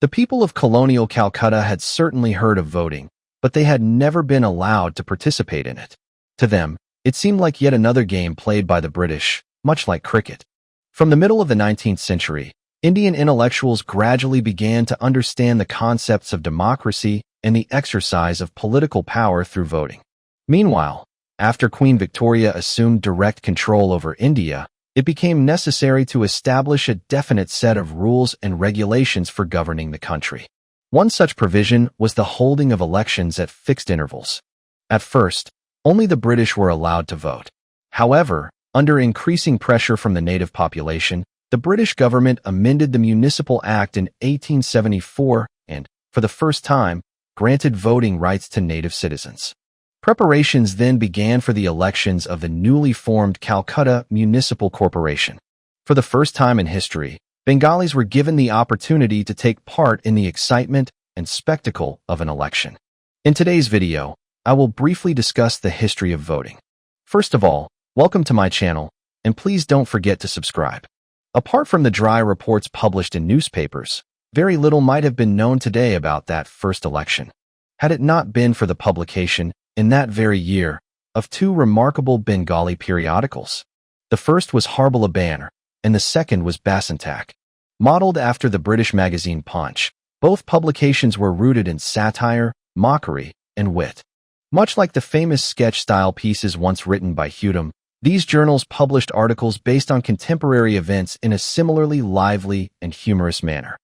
The people of colonial Calcutta had certainly heard of voting, but they had never been allowed to participate in it. To them, it seemed like yet another game played by the British, much like cricket. From the middle of the 19th century, Indian intellectuals gradually began to understand the concepts of democracy and the exercise of political power through voting. Meanwhile, after Queen Victoria assumed direct control over India, it became necessary to establish a definite set of rules and regulations for governing the country. One such provision was the holding of elections at fixed intervals. At first, only the British were allowed to vote. However, under increasing pressure from the native population, the British government amended the Municipal Act in 1874 and, for the first time, granted voting rights to native citizens. Preparations then began for the elections of the newly formed Calcutta Municipal Corporation. For the first time in history, Bengalis were given the opportunity to take part in the excitement and spectacle of an election. In today's video, I will briefly discuss the history of voting. First of all, welcome to my channel, and please don't forget to subscribe. Apart from the dry reports published in newspapers, very little might have been known today about that first election. Had it not been for the publication, in that very year, of two remarkable Bengali periodicals. The first was Harbola Bhanr, and the second was Basantak. Modeled after the British magazine Punch, both publications were rooted in satire, mockery, and wit. Much like the famous sketch-style pieces once written by Hudom, these journals published articles based on contemporary events in a similarly lively and humorous manner.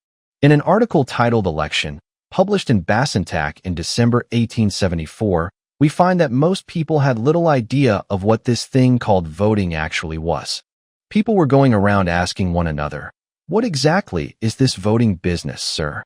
In an article titled Election, published in Basantak in December 1874, we find that most people had little idea of what this thing called voting actually was. People were going around asking one another, "What exactly is this voting business, sir?"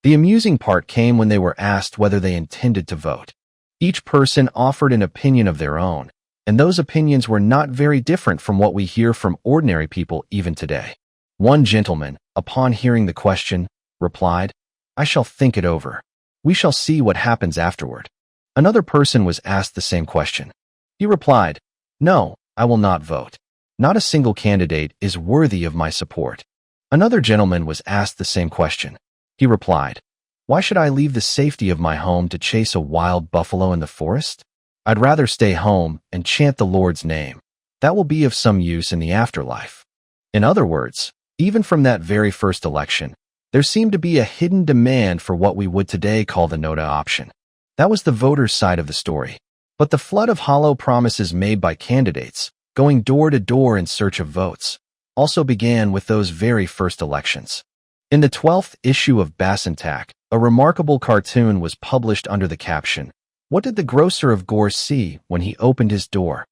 The amusing part came when they were asked whether they intended to vote. Each person offered an opinion of their own, and those opinions were not very different from what we hear from ordinary people even today. One gentleman, upon hearing the question, replied, "I shall think it over. We shall see what happens afterward." Another person was asked the same question. He replied, "No, I will not vote. Not a single candidate is worthy of my support." Another gentleman was asked the same question. He replied, "Why should I leave the safety of my home to chase a wild buffalo in the forest? I'd rather stay home and chant the Lord's name. That will be of some use in the afterlife." In other words, even from that very first election, there seemed to be a hidden demand for what we would today call the Nota option. That was the voters' side of the story. But the flood of hollow promises made by candidates, going door to door in search of votes, also began with those very first elections. In the 12th issue of Basantak, a remarkable cartoon was published under the caption, "What did the grocer of Gore see when he opened his door?"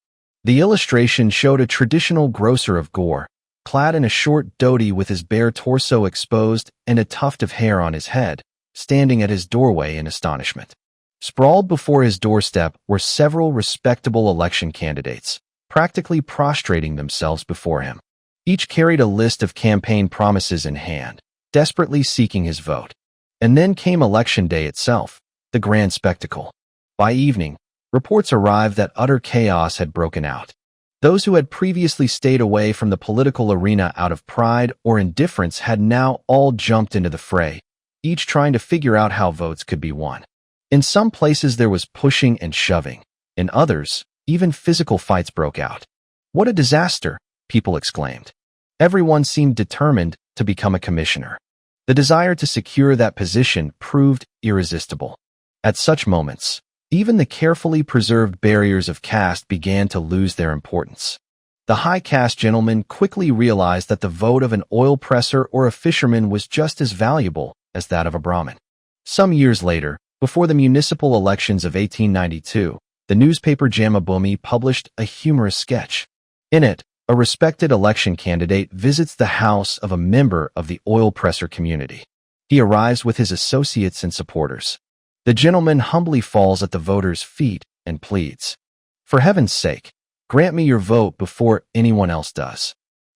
The illustration showed a traditional grocer of Gore, clad in a short dhoti with his bare torso exposed and a tuft of hair on his head, standing at his doorway in astonishment. Sprawled before his doorstep were several respectable election candidates, practically prostrating themselves before him. Each carried a list of campaign promises in hand, desperately seeking his vote. And then came election day itself, the grand spectacle. By evening, reports arrived that utter chaos had broken out. Those who had previously stayed away from the political arena out of pride or indifference had now all jumped into the fray, each trying to figure out how votes could be won. In some places there was pushing and shoving. In others, even physical fights broke out. "What a disaster!" people exclaimed. Everyone seemed determined to become a commissioner. The desire to secure that position proved irresistible. At such moments, even the carefully preserved barriers of caste began to lose their importance. The high caste gentleman quickly realized that the vote of an oil presser or a fisherman was just as valuable as that of a Brahmin. Some years later, before the municipal elections of 1892, the newspaper Jamabumi published a humorous sketch. In it, a respected election candidate visits the house of a member of the oil presser community. He arrives with his associates and supporters. The gentleman humbly falls at the voters' feet and pleads, "For heaven's sake, grant me your vote before anyone else does.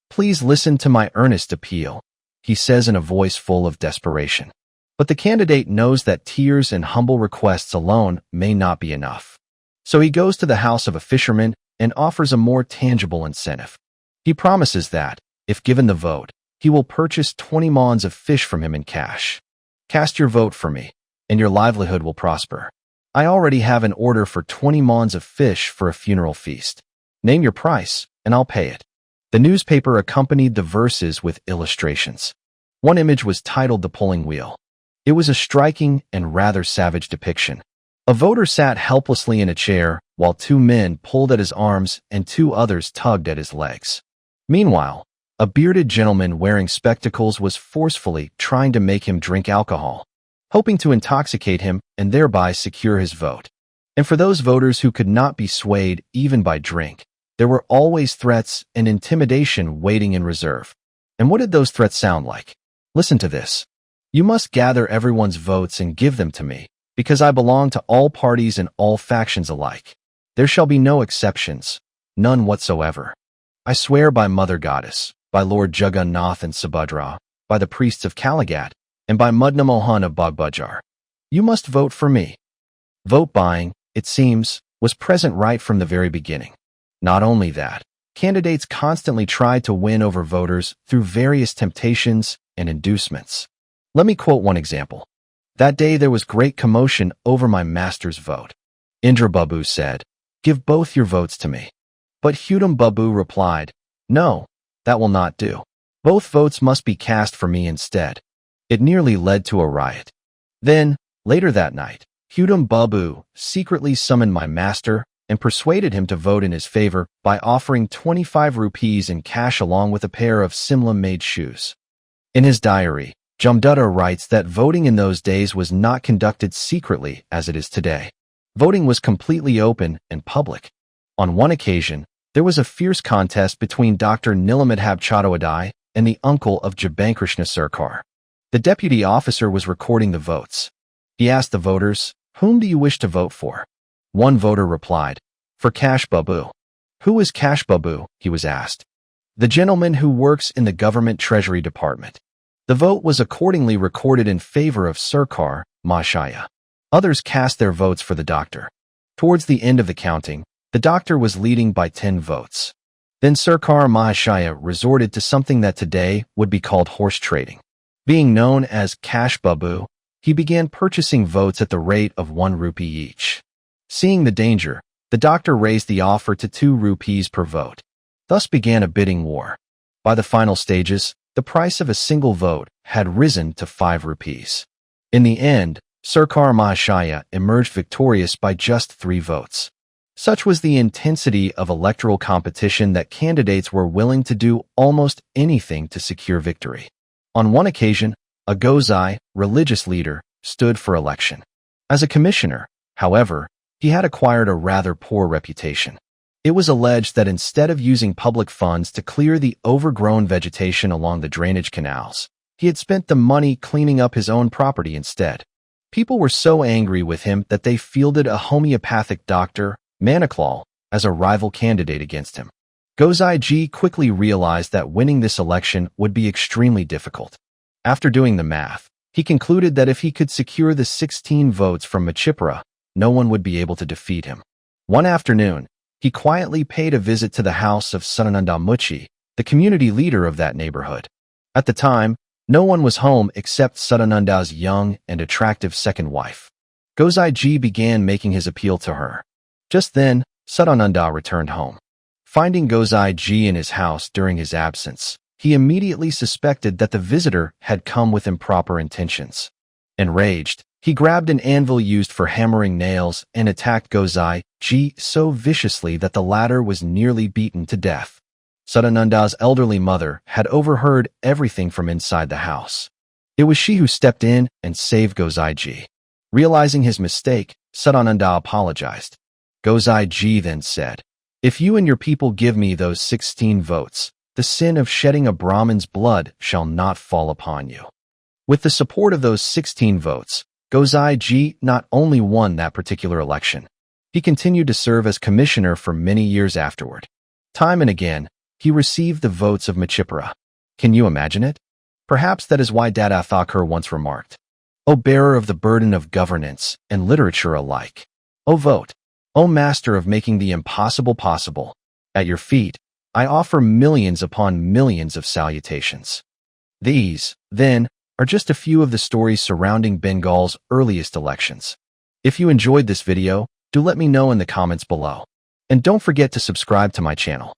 Please listen to my earnest appeal," he says in a voice full of desperation. But the candidate knows that tears and humble requests alone may not be enough. So he goes to the house of a fisherman and offers a more tangible incentive. He promises that, if given the vote, he will purchase 20 mons of fish from him in cash. Cast your vote for me, and your livelihood will prosper. I already have an order for 20 mons of fish for a funeral feast. Name your price, and I'll pay it." The newspaper accompanied the verses with illustrations. One image was titled "The Pulling Wheel." It was a striking and rather savage depiction. A voter sat helplessly in a chair, while two men pulled at his arms and two others tugged at his legs. Meanwhile, a bearded gentleman wearing spectacles was forcefully trying to make him drink alcohol, hoping to intoxicate him and thereby secure his vote. And for those voters who could not be swayed even by drink, there were always threats and intimidation waiting in reserve. And what did those threats sound like? Listen to this. "You must gather everyone's votes and give them to me, because I belong to all parties and all factions alike. There shall be no exceptions, none whatsoever. I swear by Mother Goddess, by Lord Jagannath and Subhadra, by the priests of Kaligat, and by Mudna Mohan of Bagbajar. You must vote for me." Vote buying, it seems, was present right from the very beginning. Not only that, candidates constantly tried to win over voters through various temptations and inducements. Let me quote one example. "That day there was great commotion over my master's vote. Indra Babu said, 'Give both your votes to me.' But Hudam Babu replied, 'No, that will not do. Both votes must be cast for me instead.' It nearly led to a riot. Then, later that night, Hudam Babu secretly summoned my master and persuaded him to vote in his favor by offering 25 rupees in cash along with a pair of Simla-made shoes." In his diary, Jamdutta writes that voting in those days was not conducted secretly as it is today. Voting was completely open and public. On one occasion, there was a fierce contest between Dr. Nilamadhab Chattopadhyay and the uncle of Jabankrishna Sarkar. The deputy officer was recording the votes. He asked the voters, "Whom do you wish to vote for?" One voter replied, "For Cash Babu." "Who is Cash Babu?" he was asked. "The gentleman who works in the government treasury department." The vote was accordingly recorded in favor of Sarkar Mahashaya. Others cast their votes for the doctor. Towards the end of the counting, the doctor was leading by 10 votes. Then Sarkar Mahashaya resorted to something that today would be called horse trading. Being known as Cash Babu, he began purchasing votes at the rate of 1 rupee each. Seeing the danger, the doctor raised the offer to 2 rupees per vote. Thus began a bidding war. By the final stages, the price of a single vote had risen to 5 rupees. In the end, Sarkar Mahashaya emerged victorious by just 3 votes. Such was the intensity of electoral competition that candidates were willing to do almost anything to secure victory. On one occasion, a Gozai, religious leader, stood for election. As a commissioner, however, he had acquired a rather poor reputation. It was alleged that instead of using public funds to clear the overgrown vegetation along the drainage canals, he had spent the money cleaning up his own property instead. People were so angry with him that they fielded a homeopathic doctor, Maniklal, as a rival candidate against him. Gozai Ji quickly realized that winning this election would be extremely difficult. After doing the math, he concluded that if he could secure the 16 votes from Machipura, no one would be able to defeat him. One afternoon, he quietly paid a visit to the house of Sadananda Muchi, the community leader of that neighborhood. At the time, no one was home except Sadananda's young and attractive second wife. Gozai Ji began making his appeal to her. Just then, Sadananda returned home. Finding Gozai Ji in his house during his absence, he immediately suspected that the visitor had come with improper intentions. Enraged, he grabbed an anvil used for hammering nails and attacked Gozai Ji so viciously that the latter was nearly beaten to death. Sadananda's elderly mother had overheard everything from inside the house. It was she who stepped in and saved Gozai Ji. Realizing his mistake, Sadananda apologized. Gozai Ji then said, "If you and your people give me those 16 votes, the sin of shedding a Brahmin's blood shall not fall upon you." With the support of those 16 votes, Gozai Ji not only won that particular election, he continued to serve as commissioner for many years afterward. Time and again, he received the votes of Machipura. Can you imagine it? Perhaps that is why Dada Thakur once remarked, "O bearer of the burden of governance and literature alike, O vote, O master of making the impossible possible, at your feet, I offer millions upon millions of salutations." These, then, are just a few of the stories surrounding Bengal's earliest elections. If you enjoyed this video, do let me know in the comments below. And don't forget to subscribe to my channel.